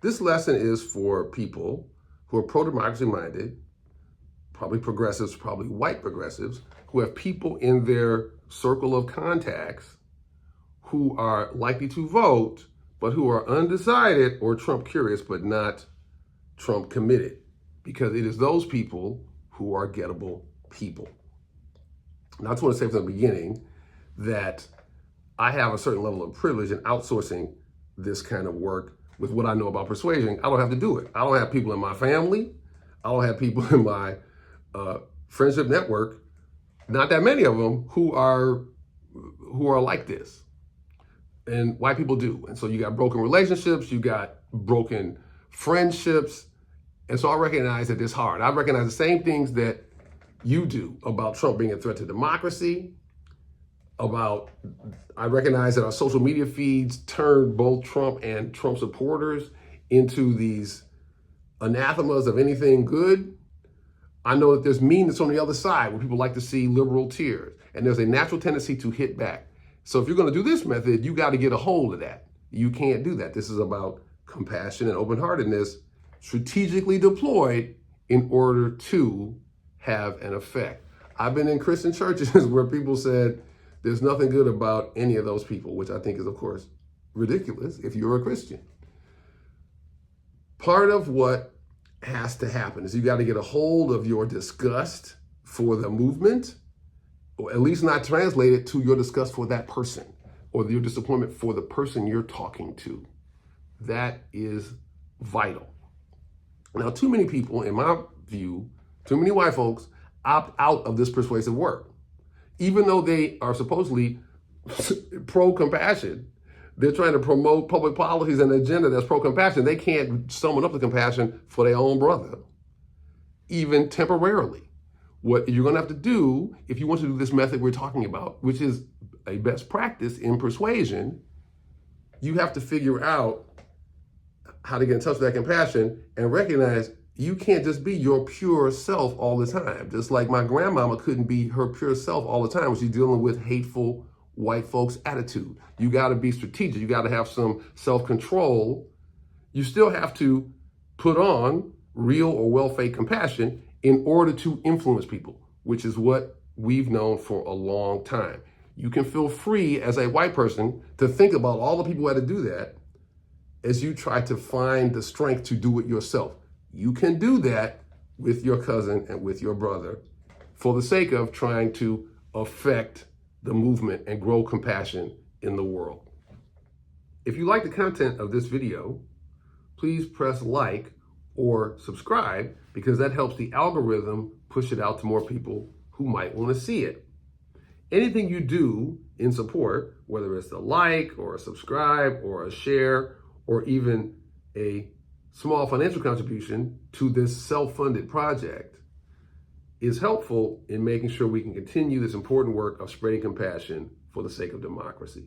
This lesson is for people who are pro-democracy minded, probably progressives, probably white progressives, who have people in their circle of contacts who are likely to vote, but who are undecided or Trump curious, but not Trump committed, because it is those people who are gettable people. Now, I just want to say from the beginning that I have a certain level of privilege in outsourcing this kind of work with what I know about persuasion. I don't have to do it. I don't have people in my family. I don't have people in my friendship network, not that many of them, who are like this. And white people do. And so you got broken relationships, you got broken friendships. And so I recognize that it's hard. I recognize the same things that you do about Trump being a threat to democracy, I recognize that our social media feeds turn both Trump and Trump supporters into these anathemas of anything good. I know that there's meanness on the other side where people like to see liberal tears, and there's a natural tendency to hit back. So if you're going to do this method, you got to get a hold of that. You can't do that. This is about compassion and open-heartedness strategically deployed in order to have an effect. I've been in Christian churches where people said there's nothing good about any of those people, which I think is, of course, ridiculous if you're a Christian. Part of what has to happen is you got to get a hold of your disgust for the movement, or at least not translate it to your disgust for that person or your disappointment for the person you're talking to. That is vital. Now, too many people, in my view, too many white folks opt out of this persuasive work. Even though they are supposedly pro-compassion, they're trying to promote public policies and agenda that's pro-compassion. They can't summon up the compassion for their own brother, even temporarily. What you're going to have to do, if you want to do this method we're talking about, which is a best practice in persuasion, you have to figure out how to get in touch with that compassion and recognize you can't just be your pure self all the time. Just like my grandmama couldn't be her pure self all the time when she's dealing with hateful white folks' attitude. You got to be strategic. You got to have some self-control. You still have to put on real or well-faked compassion in order to influence people, which is what we've known for a long time. You can feel free as a white person to think about all the people who had to do that as you try to find the strength to do it yourself. You can do that with your cousin and with your brother for the sake of trying to affect the movement and grow compassion in the world. If you like the content of this video, please press like or subscribe, because that helps the algorithm push it out to more people who might want to see it. Anything you do in support, whether it's a like or a subscribe or a share or even a small financial contribution to this self-funded project, is helpful in making sure we can continue this important work of spreading compassion for the sake of democracy.